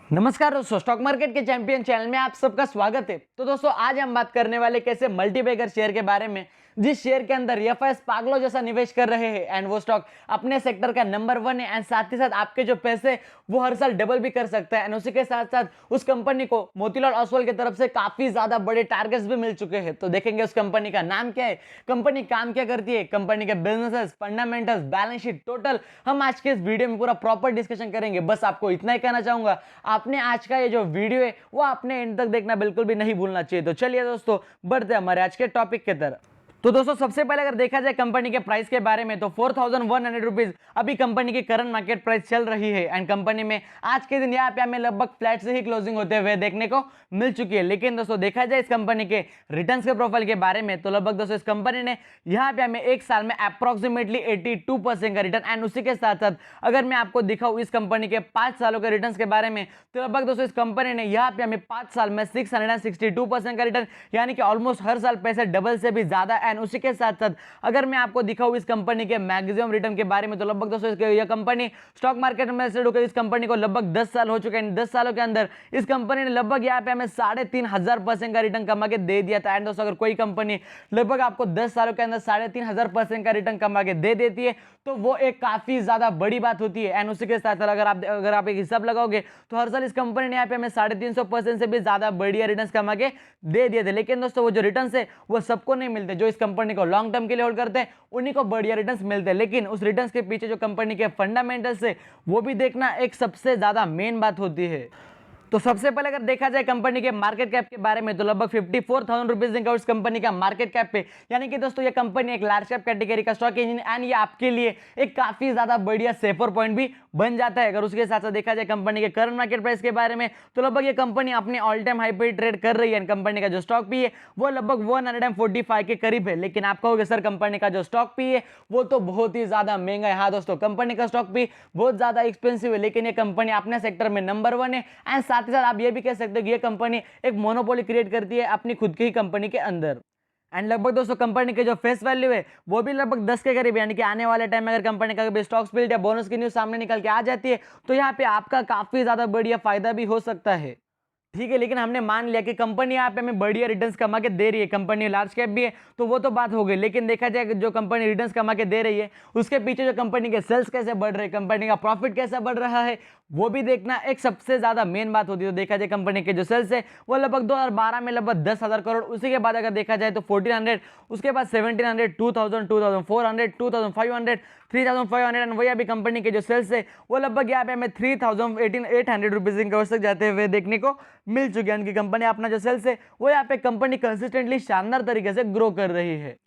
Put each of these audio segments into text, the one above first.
नमस्कार दोस्तों, stock market के चैंपियन चैनल में आप सबका स्वागत है। तो दोस्तों आज हम बात करने वाले कैसे मल्टीबैगर शेयर के बारे में, जिस शेयर के अंदर एफआईएस पागलों जैसा निवेश कर रहे हैं एंड वो स्टॉक अपने सेक्टर का नंबर 1 है एंड साथ ही साथ आपके जो पैसे वो हर साल डबल भी कर सकता है एंड उसी के साथ साथ उस कंपनी को मोतीलाल ओसवाल की तरफ से काफी ज्यादा बड़े टारगेट्स भी मिल चुके हैं। तो देखेंगे उस कंपनी का नाम क्या है, कंपनी काम क्या करती है, कंपनी के businesses, fundamentals, balance sheet, total हम आज के इस वीडियो में पूरा प्रॉपर डिस्कशन करेंगे। बस आपको इतना ही कहना चाहूंगा, आपने आज का ये जो वीडियो है वो आपने एंड तक देखना बिल्कुल भी नहीं भूलना चाहिए। तो चलिए दोस्तों बढ़ते हैं हमारे आज के टॉपिक के तरफ। तो दोस्तों सबसे पहले अगर देखा जाए कंपनी के प्राइस के बारे में तो 4100 रुपीज अभी कंपनी की करंट मार्केट प्राइस चल रही है एंड कंपनी में आज के दिन यहाँ पे हमें लगभग फ्लैट से ही क्लोजिंग होते हुए देखने को मिल चुकी है। लेकिन दोस्तों देखा जाए इस कंपनी के रिटर्न्स के प्रोफाइल के बारे में तो लगभग दोस्तों इस कंपनी ने यहाँ पे हमें एक साल में अप्रोक्सीमेटली 82% का रिटर्न एंड उसी के साथ साथ अगर मैं आपको दिखाऊं इस कंपनी के 5 सालों के रिटर्न्स के बारे में तो लगभग दोस्तों इस कंपनी ने यहाँ पे हमें 5 साल में 662% का रिटर्न, यानी कि ऑलमोस्ट हर साल पैसे डबल से भी ज्यादा एंड उसी के साथ साथ अगर मैं आपको दिखाऊं इस कंपनी के मैक्सिमम रिटर्न के बारे में तो लगभग दोस्तों यह कंपनी स्टॉक मार्केट में लिस्टेड होकर इस कंपनी को लगभग 10 साल हो चुके हैं। 10 सालों के अंदर इस कंपनी ने लगभग यहाँ पे हमें 3500% का रिटर्न कमा के दे दिया था एंड दोस्तों अगर कोई कंपनी लगभग आपको 10 सालों के अंदर 3500% का रिटर्न कमा के दे देती है तो वो एक काफी ज्यादा बड़ी बात होती है एंड उसी के साथ अगर आप एक हिसाब लगाओगे तो हर साल इस कंपनी ने यहाँ पे हमें 350% से भी ज्यादा बढ़िया रिटर्न कमा के दे दिए थे। लेकिन दोस्तों वो जो रिटर्न है वो सबको नहीं मिलते, जो इस कंपनी को लॉन्ग टर्म के लिए होल्ड करते हैं उन्हीं को बढ़िया रिटर्न्स मिलते हैं। लेकिन उस रिटर्न्स के पीछे जो कंपनी के फंडामेंटल्स है वो भी देखना एक सबसे ज्यादा मेन बात होती है। तो सबसे पहले अगर देखा जाए कंपनी के मार्केट कैप के बारे में तो लगभग 54,000 रुपीज इनका उस कंपनी का मार्केट कैप पे, यानी कि दोस्तों ये कंपनी एक लार्ज कैप कैटेगरी का स्टॉक इंजन एंड ये आपके लिए एक काफी ज्यादा बढ़िया सेफर पॉइंट भी बन जाता है। अगर उसके साथ साथ देखा जाए कंपनी के करंट मार्केट प्राइस के बारे में तो लगभग ये कंपनी अपने ऑल टाइम हाई पे ट्रेड कर रही है। कंपनी का जो स्टॉक पी है वो लगभग 145 के करीब है। लेकिन आप कहोगे सर कंपनी का जो स्टॉक पी है वो तो बहुत ही ज्यादा महंगा है। हाँ दोस्तों, कंपनी का स्टॉक पी बहुत ज्यादा एक्सपेंसिव है, लेकिन ये कंपनी अपने सेक्टर में नंबर 1 है एंड साथ ही साथ आप ये भी कह सकते हो कि ये कंपनी एक मोनोपोली क्रिएट करती है अपनी खुद की ही कंपनी के अंदर। एंड लगभग दोस्तों कंपनी के जो फेस वैल्यू है वो भी लगभग 10 के करीब, यानी कि आने वाले टाइम में अगर कंपनी का स्टॉक स्प्लिट या बोनस की न्यूज सामने निकल के आ जाती है तो यहाँ पे आपका काफी ज्यादा बढ़िया फायदा भी हो सकता है। ठीक है, लेकिन हमने मान लिया कि कंपनी यहाँ पे हमें बढ़िया रिटर्न्स कमा के दे रही है, कंपनी लार्ज कैप भी है तो वो तो बात हो गई। लेकिन देखा जाए जो कंपनी रिटर्न्स कमा के दे रही है उसके पीछे जो कंपनी के सेल्स कैसे बढ़ रहे हैं, कंपनी का प्रॉफिट कैसा बढ़ रहा है वो भी देखना एक सबसे ज्यादा मेन बात होती है। तो देखा जाए कंपनी के जो सेल्स है वो लगभग 2012 में लगभग 10,000 करोड़, उसी के बाद अगर देखा जाए तो 1400, उसके बाद 1700, 2000, 2400, 2500, 3500 एंड वही अभी कंपनी के जो सेल्स है वो लगभग यहाँ पे हमें 3800 रुपीज इनके औसत जाते हुए देखने को मिल चुके हैं। कंपनी अपना जो सेल्स है वो यहाँ पे कंपनी कंसिस्टेंटली शानदार तरीके से ग्रो कर रही है।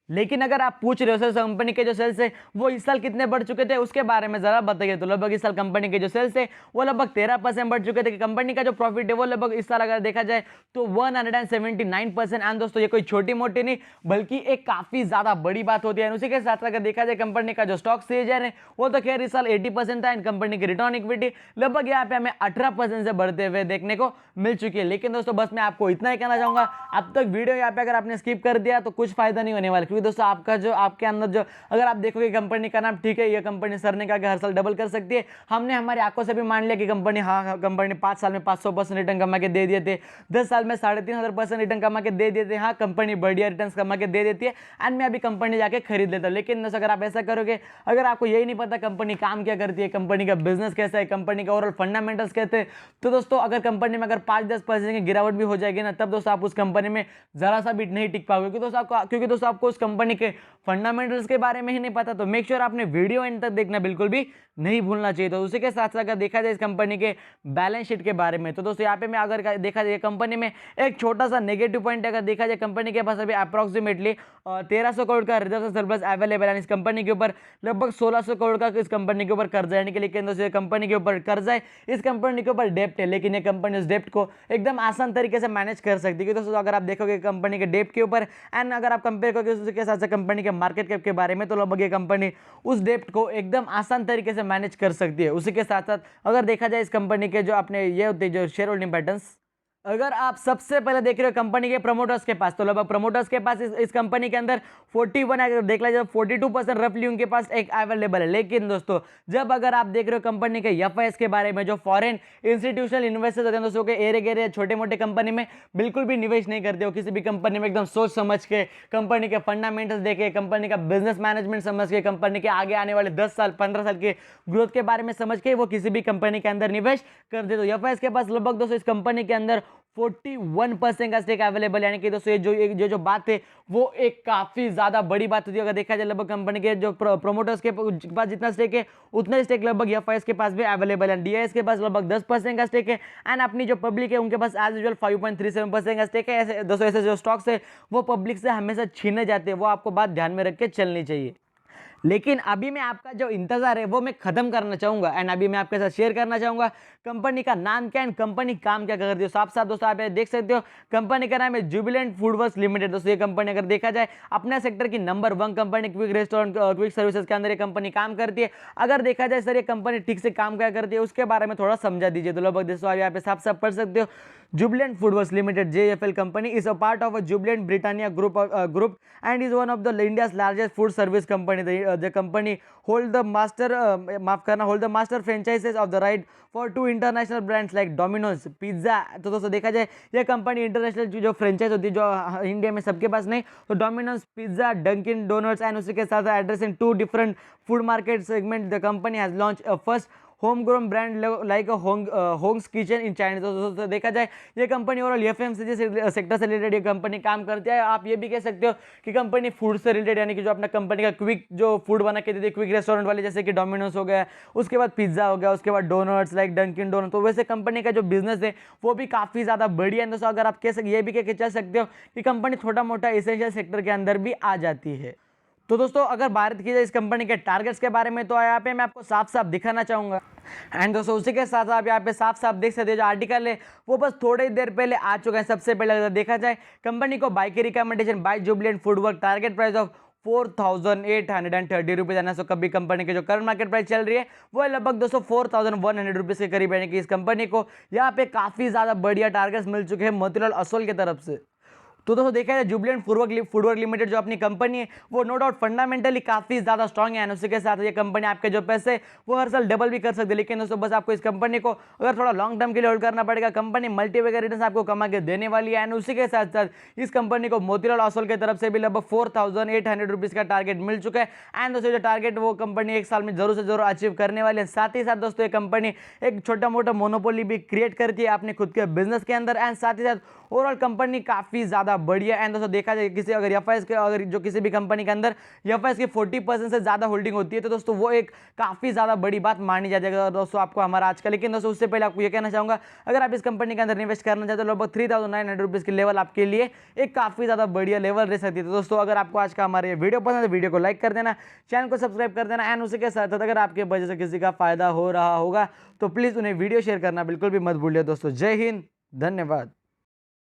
लेकिन अगर आप पूछ रहे हो सर कंपनी के जो सेल्स है वो इस साल कितने बढ़ चुके थे उसके बारे में जरा बताइए, तो लगभग इस साल कंपनी के जो सेल्स है वो लगभग 13% बढ़ चुके थे। कि कंपनी का जो प्रॉफिट है वो लगभग इस साल अगर देखा जाए तो 179%। एंड दोस्तों ये कोई छोटी मोटी नहीं बल्कि एक काफी ज्यादा बड़ी बात होती है। उसी के साथ अगर देखा जाए कंपनी का जो स्टॉक शेयर है वो तो खैर इस साल 80% था एंड कंपनी की रिटर्न इक्विटी लगभग यहाँ पे हमें 18% से बढ़ते हुए देखने को मिल चुकी है। लेकिन दोस्तों बस मैं आपको इतना ही कहना चाहूंगा, अब तक वीडियो यहाँ पे अगर आपने स्किप कर दिया तो कुछ फायदा नहीं होने वाला, क्योंकि दोस्तों आपका जो आपके अंदर जो अगर आप देखोगे कंपनी का नाम, ठीक है ये कंपनी सर ने कहा कि हर साल डबल कर सकती है, हमने हमारी आंखों से भी मान लिया कि कंपनी कंपनी 5 साल में 500% रिटर्न कमा के दे दिए थे, 10 साल में 3500% रिटर्न कमा के दे दिए थे। हाँ कंपनी बढ़िया रिटर्न कमा के दे देती है एंड मैं अभी कंपनी जाके खरीद लेता हूँ। लेकिन दोस्तों अगर आप ऐसा करोगे, अगर आपको यही नहीं पता कंपनी काम क्या करती है, कंपनी का बिजनेस कैसा है, कंपनी का ओवरऑल फंडामेंटल्स कहते हैं, तो दोस्तों अगर कंपनी में अगर 5-10% की गिरावट भी हो जाएगी ना तब दोस्तों आप उस कंपनी में जरा सा भी नहीं टिक पाओगे, क्योंकि दोस्तों आपको उस कंपनी के फंडामेंटल्स के बारे में ही नहीं पता। तो मेक श्योर आपने वीडियो एंड तक देखना बिल्कुल भी नहीं भूलना चाहिए। तो उसी के साथ साथ अगर देखा जाए इस कंपनी के बैलेंस शीट के बारे में तो दोस्तों यहाँ पे मैं अगर देखा जाए कंपनी में एक छोटा सा नेगेटिव पॉइंट अगर देखा जाए, कंपनी के पास अभी अप्रोक्सीमेटली 1300 करोड़ का रिजर्व सरप्लस अवेलेबल है। इस कंपनी के ऊपर लगभग 1600 करोड़ का इस कंपनी के ऊपर कर्जा है, यानी कि लेकिन दोस्तों कंपनी के ऊपर कर्जा है, इस कंपनी के ऊपर डेप्ट है, लेकिन ये कंपनी उस डेप्ट को एकदम आसान तरीके से मैनेज कर सकती है। दोस्तों अगर आप देखोगे कंपनी के डेप्ट के ऊपर एंड अगर आप कंपेयर करोगे उसके साथ कंपनी के मार्केट कैप के बारे में तो लगभग ये कंपनी उस डेप्ट को एकदम आसान तरीके से मैनेज कर सकती है। उसी के साथ साथ अगर देखा जाए इस कंपनी के जो अपने ये होते हैं जो शेयर होल्डिंग पैटर्न्स, अगर आप सबसे पहले देख रहे हो कंपनी के प्रमोटर्स के पास, तो लगभग प्रमोटर्स के पास इस कंपनी के अंदर 41 अगर देख लिया जाए 42% रफली उनके पास एक अवेलेबल है। लेकिन दोस्तों जब अगर आप देख रहे हो कंपनी के एफआईएस के बारे में, जो फॉरेन इंस्टीट्यूशनल इन्वेस्टर्स होते हैं दोस्तों के एरे गेरे छोटे मोटे कंपनी में बिल्कुल भी निवेश नहीं करते हो। किसी भी कंपनी में एकदम सोच समझ के, कंपनी के फंडामेंटल्स देखे, कंपनी का बिजनेस मैनेजमेंट समझ के, कंपनी के आगे आने वाले 10 साल 15 साल के ग्रोथ के बारे में समझ के वो किसी भी कंपनी के अंदर निवेश कर दे। तो एफआईएस के पास लगभग दोस्तों इस कंपनी के अंदर 41% का स्टेक अवेलेबल, यानी कि दोस्तों ये जो बात है वो एक काफी ज्यादा बड़ी बात होती है। अगर देखा जाए लगभग कंपनी के जो प्रोमोटर्स के पास जितना स्टेक है उतना स्टेक लगभग एफआईएस के पास भी अवेलेबल है। डीआईएस के पास लगभग 10% का स्टेक है एंड अपनी जो पब्लिक है उनके पास एज यूजुअल 5.37% का स्टेक है। ऐसे दोस्तों ऐसे जो स्टॉक्स है वो पब्लिक से हमेशा छीने जाते हैं, वो आपको बात ध्यान में रख के चलनी चाहिए। लेकिन अभी मैं आपका जो इंतजार है वो मैं खत्म करना चाहूंगा एंड अभी मैं आपके साथ शेयर करना चाहूंगा कंपनी का नाम क्या एंड कंपनी काम क्या करती है। साफ साफ दोस्तों आप देख सकते हो कंपनी का नाम है जुबिलेंट फूडवर्क्स लिमिटेड। दोस्तों ये कंपनी अगर देखा जाए अपने सेक्टर की number 1 company quick restaurant quick services के अंदर ये कंपनी काम करती है। अगर देखा जाए सर ये कंपनी ठीक से काम क्या करती है उसके बारे में थोड़ा समझा दीजिए। तो लगभग दोस्तों आप यहाँ पे साफ साफ पढ़ सकते हो, Jubilant Foodworks Limited (JFL) company is a part of a Jubilant Britannia group and is one of the India's largest food service company. The company hold the master franchises of the right for 2 international brands like Domino's Pizza। तो दोस्तों देखा जाए ये company international जो franchise होती है जो India में सबके पास नहीं, तो Domino's pizza, Dunkin donuts and उसी के साथ addressing 2 different food market segment. The company has launch first homegrown brand like Hong's kitchen in China. तो दोस्तों देखा जाए ये कंपनी ओवरऑल एफएमसीजी सेक्टर से रिलेटेड ये कंपनी काम करती है। आप ये भी कह सकते हो कि कंपनी फूड से रिलेटेड, यानी कि जो अपना कंपनी का क्विक जो फूड बना के देती है, क्विक रेस्टोरेंट वाले जैसे कि डोमिनोज हो गया, उसके बाद पिज्जा हो गया, उसके बाद डोनट्स लाइक डंकिन डोनट। तो वैसे कंपनी का जो बिजनेस है वो भी काफ़ी ज़्यादा बढ़िया है। दोस्तों अगर आप कह सकते ये भी कह के चल सकते हो कि कंपनी छोटा मोटा एसेंशियल सेक्टर के अंदर भी आ जाती है। तो दोस्तों अगर बात की जाए इस कंपनी के टारगेट्स के बारे में, तो यहाँ पे मैं आपको साफ साफ दिखाना चाहूंगा एंड दोस्तों उसी के साथ आप यहाँ पे साफ साफ देख सकते हैं जो आर्टिकल है वो बस थोड़ी देर पहले आ चुका है। सबसे पहले अगर देखा जाए कंपनी को बाय की recommendation buy Jubilant foodwork, target price of 4,830 rupees है। सो कभी कंपनी की जो करंट मार्केट प्राइस चल रही है वो है लगभग दोस्तों 4,100 रुपीज के करीब, यानी कि इस कंपनी को यहाँ पे काफी ज्यादा बढ़िया टारगेट्स मिल चुके हैं मोतीलाल ओसवाल की तरफ से। तो दोस्तों देखा जाए जुबिलेंट फूडवर्क लिमिटेड जो अपनी कंपनी है वो नो डाउट फंडामेंटली काफी ज्यादा स्ट्रांग है। उसी के साथ ये कंपनी आपके जो पैसे वो हर साल डबल भी कर सकती है। लेकिन दोस्तों बस आपको इस कंपनी को अगर थोड़ा लॉन्ग टर्म के लिए होल्ड करना पड़ेगा। कंपनी मल्टीबैगर रिटर्न्स आपको कमा के देने वाली है एंड उसी के साथ साथ इस कंपनी को मोतीलाल ओसवाल की तरफ से भी लगभग 4,800 रुपीज का टारगेट मिल चुका है एंड दोस्तों जो टारगेट वो कंपनी एक साल में जरूर से जरूर अचीव करने वाली है। साथ ही साथ दोस्तों ये कंपनी एक छोटा मोटा मोनोपोली भी क्रिएट करती है अपने खुद के बिजनेस के अंदर एंड साथ ही साथ ओवरऑल कंपनी काफी ज्यादा बढ़िया। एंड दोस्तों देखा जाए किसी अगर एफआईएस के अगर जो किसी भी कंपनी के अंदर एफआईएस की 40% से ज्यादा होल्डिंग होती है तो दोस्तों वो एक काफी ज्यादा बड़ी बात मानी जाती है दोस्तों आपको हमारा आज का। लेकिन दोस्तों उससे पहले आपको ये कहना चाहूंगा अगर आप इस कंपनी के अंदर इन्वेस्ट करना चाहते हो लगभग 3,900 रुपीज की लेवल आपके लिए एक काफी ज्यादा बढ़िया लेवल रह सकती है। तो दोस्तों अगर आपको आज का हमारे वीडियो पसंद है तो वीडियो को लाइक कर देना, चैनल को सब्सक्राइब कर देना एंड उसी के साथ अगर आपके वजह से किसी का फायदा हो रहा होगा तो प्लीज उन्हें वीडियो शेयर करना बिल्कुल भी मत भूलिए। दोस्तों जय हिंद, धन्यवाद।